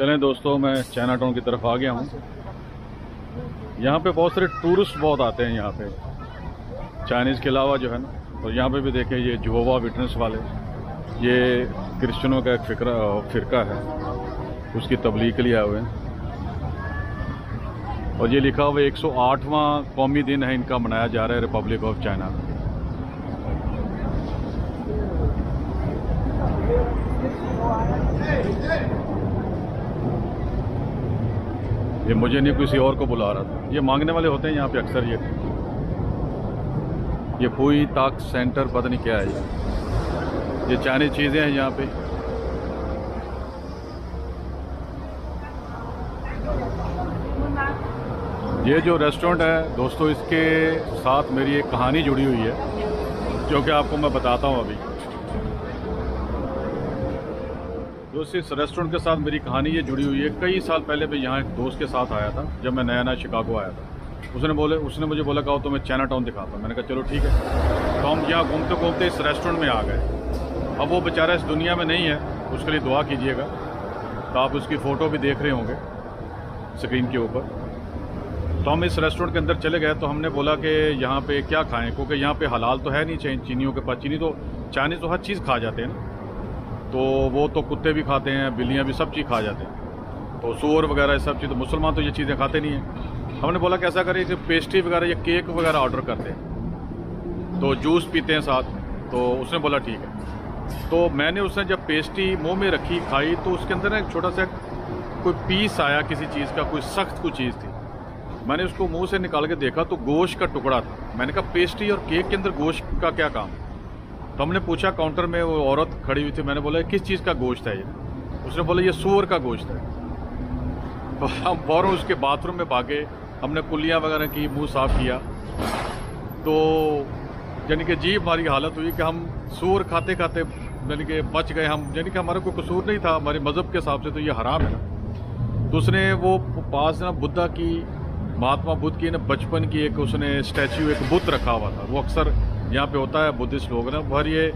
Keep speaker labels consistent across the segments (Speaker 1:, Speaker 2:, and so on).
Speaker 1: चलें दोस्तों, मैं चाइना टाउन की तरफ आ गया हूँ। यहाँ पे बहुत सारे टूरिस्ट बहुत आते हैं यहाँ पे, चाइनीज़ के अलावा जो है ना। और यहाँ पे भी देखें, ये जेहोवा विटनेस वाले, ये क्रिश्चियनों का एक फ़िरका है, उसकी तबलीग के लिए आए हुए हैं। और ये लिखा हुआ 108वां कौमी दिन है इनका, मनाया जा रहा है रिपब्लिक ऑफ चाइना। ये मुझे नहीं, किसी और को बुला रहा था। ये मांगने वाले होते हैं यहाँ पे अक्सर। ये फुई ताक सेंटर, पता नहीं क्या है ये चाइनीज चीज़ें हैं यहाँ पे। ये जो रेस्टोरेंट है दोस्तों, इसके साथ मेरी एक कहानी जुड़ी हुई है, जो कि आपको मैं बताता हूँ अभी। दोस्तों, इस रेस्टोरेंट के साथ मेरी कहानी ये जुड़ी हुई है। कई साल पहले मैं यहाँ एक दोस्त के साथ आया था, जब मैं नया शिकागो आया था। उसने मुझे बोला, कहो तो मैं चाइना टाउन दिखाता हूँ। मैंने कहा चलो ठीक है। तो हम यहाँ घूमते घूमते इस रेस्टोरेंट में आ गए। अब वो बेचारा इस दुनिया में नहीं है, उसके लिए दुआ कीजिएगा। तो आप उसकी फ़ोटो भी देख रहे होंगे स्क्रीन के ऊपर। तो हम इस रेस्टोरेंट के अंदर चले गए। तो हमने बोला कि यहाँ पे क्या खाएं, क्योंकि यहाँ पे हलाल तो है नहीं चीनियों के पास। चीनी तो चाइनीज़ तो हर चीज़ खा जाते हैं ना, तो वो तो कुत्ते भी खाते हैं, बिल्लियाँ भी, सब चीज़ खा जाते हैं। तो सूअर वगैरह सब चीज़, तो मुसलमान तो ये चीज़ें खाते नहीं हैं। हमने बोला कैसा करें, कि पेस्ट्री वगैरह या केक वगैरह ऑर्डर करते हैं, तो जूस पीते हैं साथ। तो उसने बोला ठीक है। तो मैंने उसने जब पेस्ट्री मुंह में रखी, खाई, तो उसके अंदर ना एक छोटा सा कोई पीस आया किसी चीज़ का, कोई सख्त कोई चीज़ थी। मैंने उसको मुंह से निकाल के देखा तो गोश्त का टुकड़ा था। मैंने कहा पेस्ट्री और केक के अंदर गोश्त का क्या काम? तो हमने पूछा, काउंटर में वो औरत खड़ी हुई थी, मैंने बोला किस चीज़ का गोश्त है ये? उसने बोला ये सूअर का गोश्त है। तो हम फ़ौरन उसके बाथरूम में भागे, हमने कुल्लियाँ वगैरह की, मुंह साफ़ किया। तो यानी कि जी हमारी हालत हुई कि हम सूअर खाते खाते यानी कि बच गए हम। यानी कि हमारा कोई कसूर नहीं था, हमारे मज़हब के हिसाब से तो ये हराम है ना। तो उसने वो पास ना बुद्धा की, महात्मा बुद्ध की ना बचपन की एक उसने स्टैच्यू, एक बुत रखा हुआ था। वो अक्सर यहाँ पे होता है, बुद्धिस्ट लोग ना बाहर। ये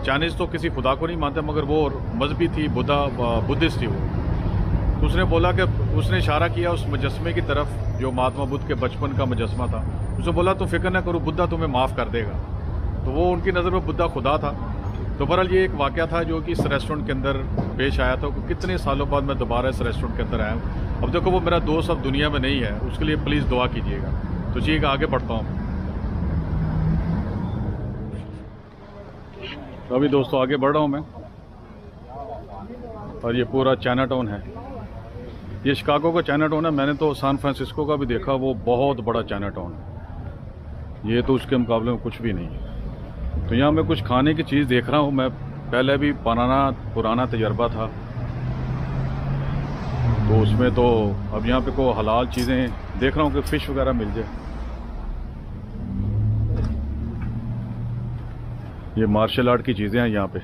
Speaker 1: चाइनीज़ तो किसी खुदा को नहीं मानते, मगर वो मजहबी थी, बुद्धिस्ट थी वो। तो उसने बोला कि उसने इशारा किया उस मुजस्मे की तरफ, जो महात्मा बुद्ध के बचपन का मुजस्मा था। उसने बोला तुम फिक्र ना करो, बुद्धा तुम्हें माफ़ कर देगा। तो वो उनकी नज़र में बुद्धा खुदा था। तो बहरहाल ये एक वाक़या था जो कि इस रेस्टोरेंट के अंदर पेश आया था। कितने सालों बाद मैं दोबारा इस रेस्टोरेंट के अंदर आया हूँ। अब देखो, वो मेरा दोस्त अब दुनिया में नहीं है, उसके लिए प्लीज़ दुआ कीजिएगा। तो ठीक है, आगे बढ़ता हूँ। तो अभी दोस्तों आगे बढ़ रहा हूँ मैं, और ये पूरा चाइना टाउन है। ये शिकागो का चाइना टाउन है। मैंने तो सैन फ्रांसिस्को का भी देखा, वो बहुत बड़ा चाइना टाउन है। ये तो उसके मुकाबले में कुछ भी नहीं है। तो यहाँ मैं कुछ खाने की चीज़ देख रहा हूँ। मैं पहले भी पुराना तजर्बा था, तो उसमें तो अब यहाँ पे को हलाल चीज़ें देख रहा हूँ कि फ़िश वगैरह मिल जाए। ये मार्शल आर्ट की चीज़ें हैं यहाँ पे।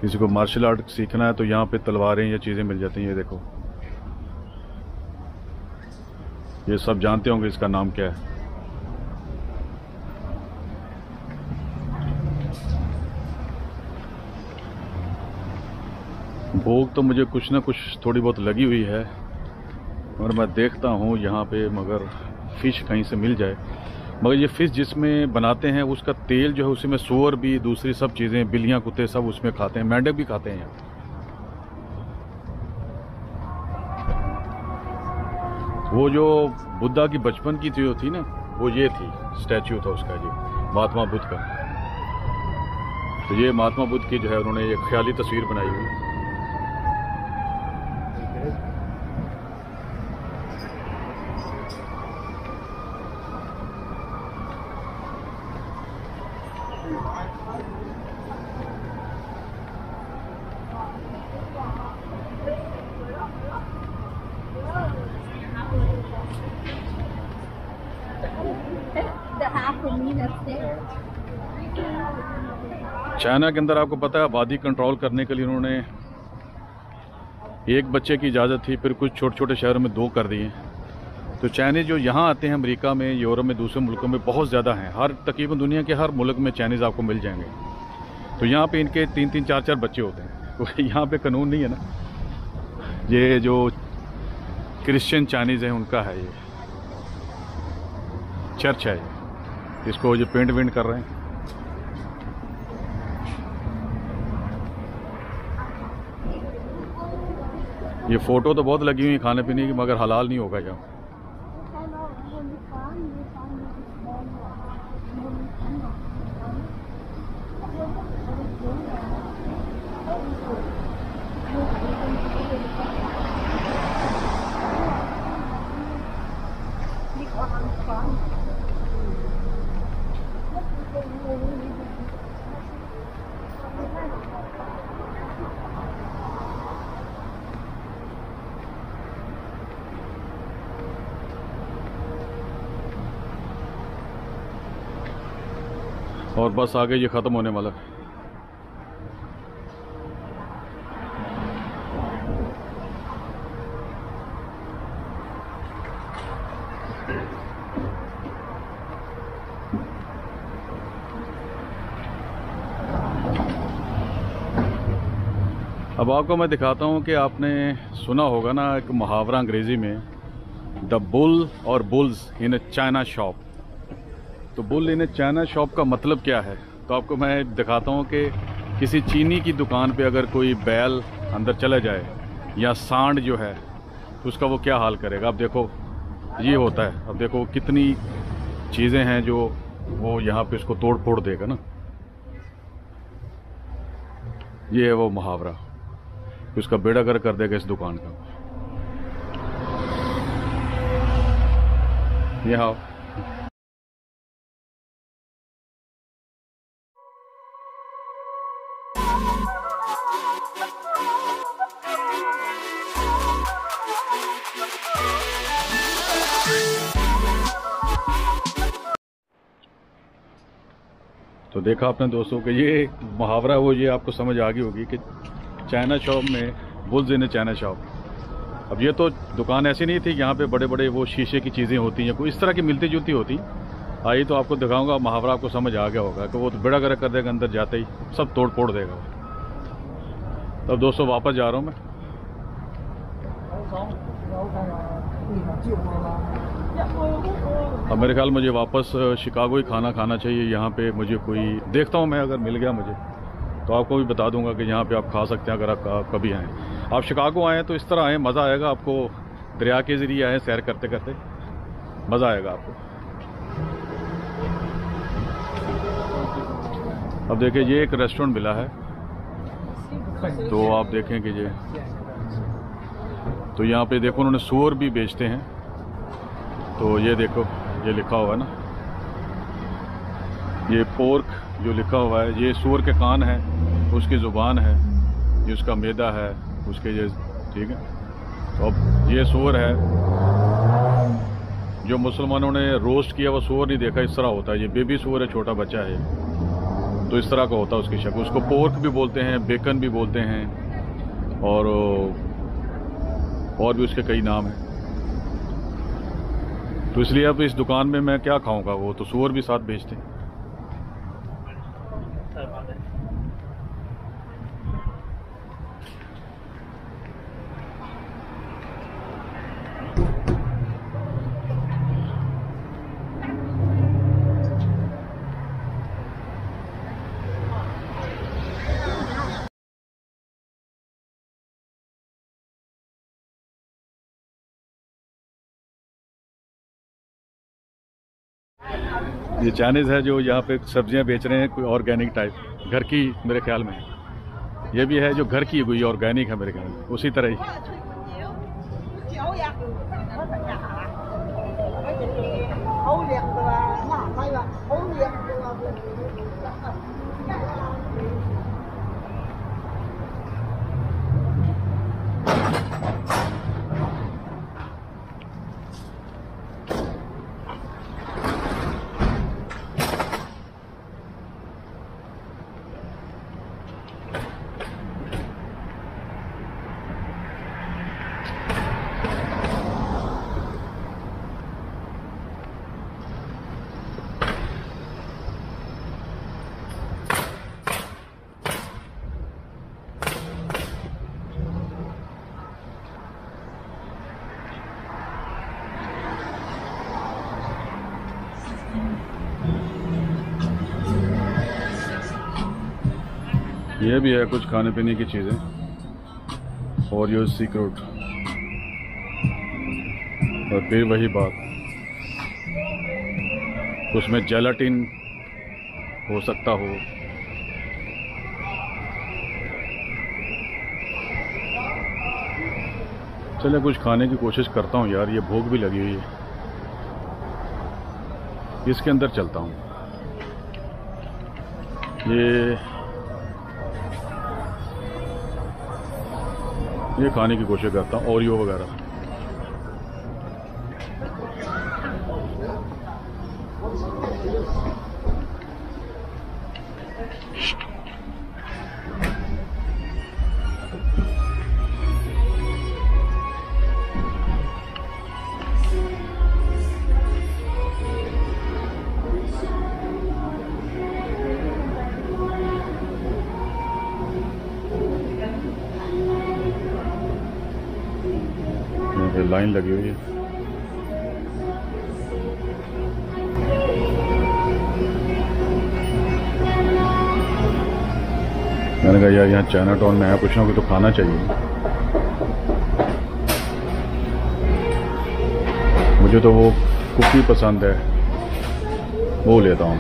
Speaker 1: किसी को मार्शल आर्ट सीखना है तो यहाँ पे तलवारें या चीज़ें मिल जाती हैं। ये देखो, ये सब जानते होंगे इसका नाम क्या है। भूख तो मुझे कुछ ना कुछ थोड़ी बहुत लगी हुई है, और मैं देखता हूँ यहाँ पे मगर फ़िश कहीं से मिल जाए। मगर ये फ़िश जिसमें बनाते हैं उसका तेल जो है, उसी में सूअर भी, दूसरी सब चीज़ें, बिल्लियाँ, कुत्ते सब उसमें खाते हैं, मेंढक भी खाते हैं यहाँ। वो जो बुद्धा की बचपन की जो थी ना, वो ये थी, स्टैच्यू था उसका, ये महात्मा बुद्ध का। तो ये महात्मा बुद्ध की जो है उन्होंने ये ख्याली तस्वीर बनाई हुई। चाइना के अंदर आपको पता है, आबादी कंट्रोल करने के लिए उन्होंने एक बच्चे की इजाज़त थी, फिर कुछ छोटे छोटे शहरों में 2 कर दिए। तो चाइनीज़ जो यहाँ आते हैं अमेरिका में, यूरोप में, दूसरे मुल्कों में बहुत ज़्यादा हैं। हर तकरीबन दुनिया के हर मुल्क में चाइनीज़ आपको मिल जाएंगे। तो यहाँ पे इनके 3-3, 4-4 बच्चे होते हैं। क्योंकि यहाँ पे कानून नहीं है ना। ये जो क्रिश्चियन चाइनीज़ है उनका है, ये चर्च है, इसको जो पेंट वेंट कर रहे हैं। ये फ़ोटो तो बहुत लगी हुई है खाने पीने की, मगर हलाल नहीं होगा यहाँ। और बस आगे ये ख़त्म होने वाला है। अब आपको मैं दिखाता हूँ कि आपने सुना होगा ना एक मुहावरा अंग्रेज़ी में, द बुल और bulls in A China shop. तो bull in A China shop का मतलब क्या है, तो आपको मैं दिखाता हूँ कि किसी चीनी की दुकान पे अगर कोई बैल अंदर चला जाए या सांड जो है तो उसका वो क्या हाल करेगा। अब देखो ये होता है, अब देखो कितनी चीज़ें हैं जो वो यहाँ पे इसको तोड़ फोड़ देगा ना। ये है वो मुहावरा, उसका बेड़ा गर्क कर देगा इस दुकान का। यहाँ तो देखा आपने दोस्तों कि ये मुहावरा वो ये आपको समझ आ गई होगी कि चाइना शॉप में बुल्स इन चाइना शॉप। अब ये तो दुकान ऐसी नहीं थी, यहाँ पे बड़े बड़े वो शीशे की चीज़ें होती हैं, कोई इस तरह की मिलती जुलती होती। आई तो आपको दिखाऊंगा, मुहावरा आपको समझ आ गया होगा कि वो तो बेड़ा गर्क कर देगा, अंदर जाते ही सब तोड़ फोड़ देगा। तब दोस्तों वापस जा रहा हूँ मैं। अब मेरे ख्याल मुझे वापस शिकागो ही खाना चाहिए। यहाँ पे मुझे कोई देखता हूँ मैं, अगर मिल गया मुझे तो आपको भी बता दूंगा कि यहाँ पे आप खा सकते हैं अगर आप कभी आएँ। आप शिकागो आएँ तो इस तरह आएँ, मज़ा आएगा आपको। दरिया के ज़रिए आएँ, सैर करते करते मज़ा आएगा आपको। अब देखिए ये एक रेस्टोरेंट मिला है, तो आप देखें कि ये तो यहाँ पे देखो उन्होंने सूअर भी बेचते हैं। तो ये देखो ये लिखा हुआ है ना, ये पोर्क जो लिखा हुआ है, ये सूअर के कान है, उसकी ज़ुबान है, ये उसका मैदा है, उसके ये ठीक है। तो अब ये सूअर है जो मुसलमानों ने रोस्ट किया, वो सूअर नहीं देखा, इस तरह होता है। ये बेबी सूअर है, छोटा बच्चा है, तो इस तरह का होता है उसकी शक्ल। उसको पोर्क भी बोलते हैं, बेकन भी बोलते हैं, और भी उसके कई नाम हैं। तो इसलिए अब इस दुकान में मैं क्या खाऊंगा, वो तो सूअर भी साथ बेचते हैं। ये चाइनीज़ है जो यहाँ पे सब्जियाँ बेच रहे हैं, कोई ऑर्गेनिक टाइप, घर की मेरे ख्याल में। ये भी है जो घर की कोई ऑर्गेनिक है मेरे ख्याल में, उसी तरह ही। ये भी है कुछ खाने पीने की चीज़ें। ओरियो सीक्रेट, और फिर वही बात, उसमें जेलाटिन हो सकता हो। चले कुछ खाने की कोशिश करता हूँ यार, ये भूख भी लगी हुई है। इसके अंदर चलता हूँ। ये खाने की कोशिश करता हूँ, ओरियो वगैरह। लाइन लगी हुई है। मैंने कहा यार यहाँ चाइना टाउन में है, कुछ ना कुछ तो खाना चाहिए। मुझे तो वो कुकी पसंद है, वो लेता हूँ।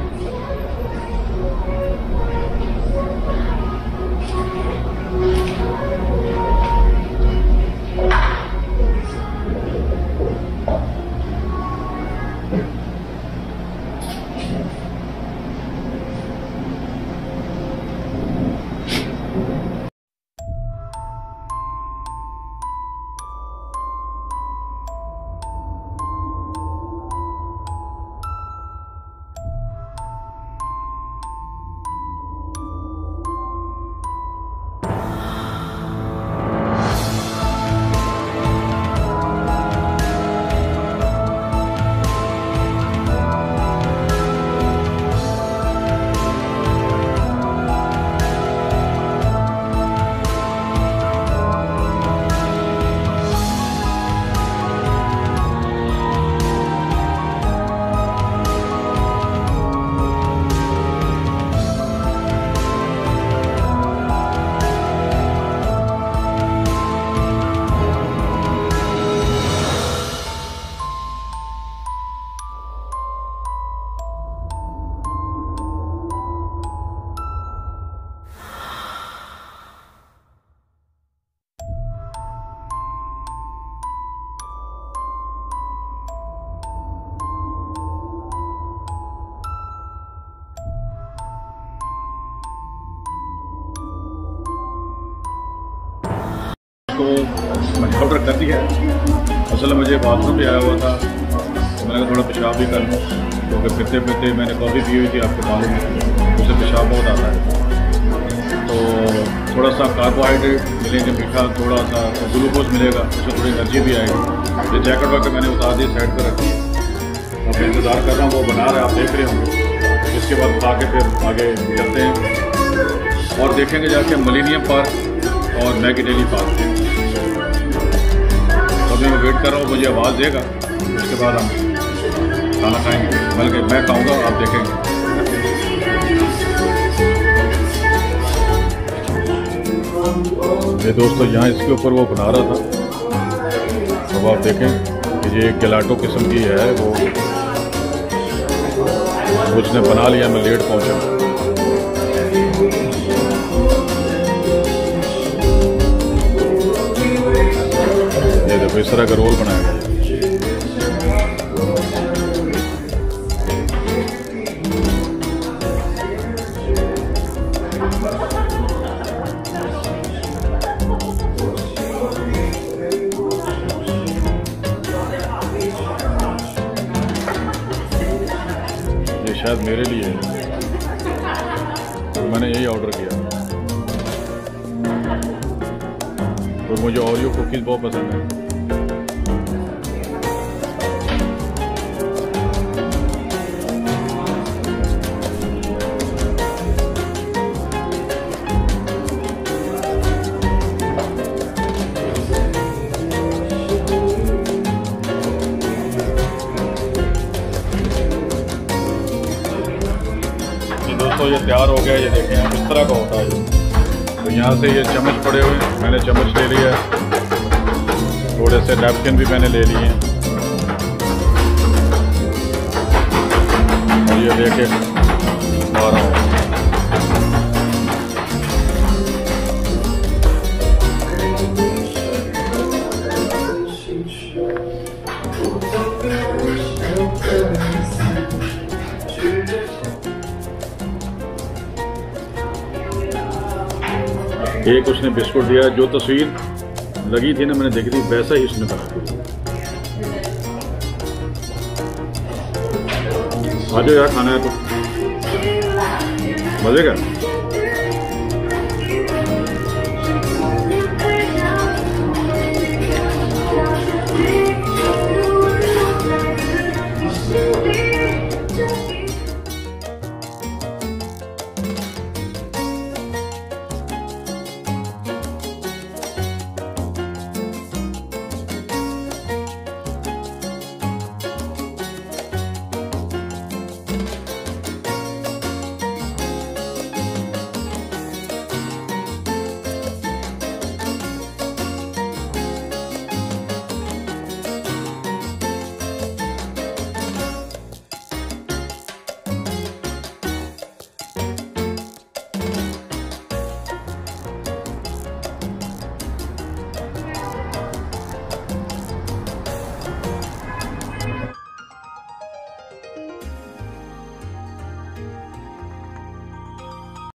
Speaker 1: तो मैंने ऑर्डर कर दिया है। असल में मुझे बाथरूम भी आया हुआ था, तो मैंने थोड़ा पेशाब भी कर लूँ, क्योंकि फिरते फिरते मैंने कॉफ़ी पी हुई थी, आपको मालूम है, उससे पेशाब बहुत आता है। तो थोड़ा सा कार्बोहाइड्रेट मिलेंगे, मीठा थोड़ा सा, ग्लूकोज मिलेगा, उससे थोड़ी एनर्जी भी आएगी। ये जैकेट वगैरह मैंने उतार दी, साइड पर रखी है। अब मैं इंतज़ार कर रहा हूँ, वो बना रहा है, आप देख रहे होंगे। इसके बाद खा के फिर आगे चलते हैं और देखेंगे जाके मिलेनियम पार्क और मैगी डेली पार्क। मैं वेट कर रहा हूँ, मुझे आवाज़ देगा, उसके बाद हम खाना खाएंगे, बल्कि मैं खाऊंगा, आप देखेंगे। ये दोस्तों यहाँ इसके ऊपर वो बना रहा था, अब आप देखें कि ये गलाटो किस्म की है, वो उसने बना लिया, मैं लेट पहुँचा। इस तरह का रोल बनाया गया। ये शायद मेरे लिए है, तो मैंने यही ऑर्डर किया। तो मुझे ओरियो कुकीज़ बहुत पसंद है। दोस्तों ये तैयार हो गया, ये देखें इस तरह का होता है। तो यहाँ से ये चम्मच पड़े हुए हैं, मैंने चम्मच ले लिया है, थोड़े से नैपकिन भी मैंने ले लिए हैं और ये लेके आ रहा हूँ। एक उसने बिस्कुट दिया, जो तस्वीर लगी थी ना मैंने देखी थी वैसा ही उसने बना दिया। आ जाओ यार, खाना है तो मजे का।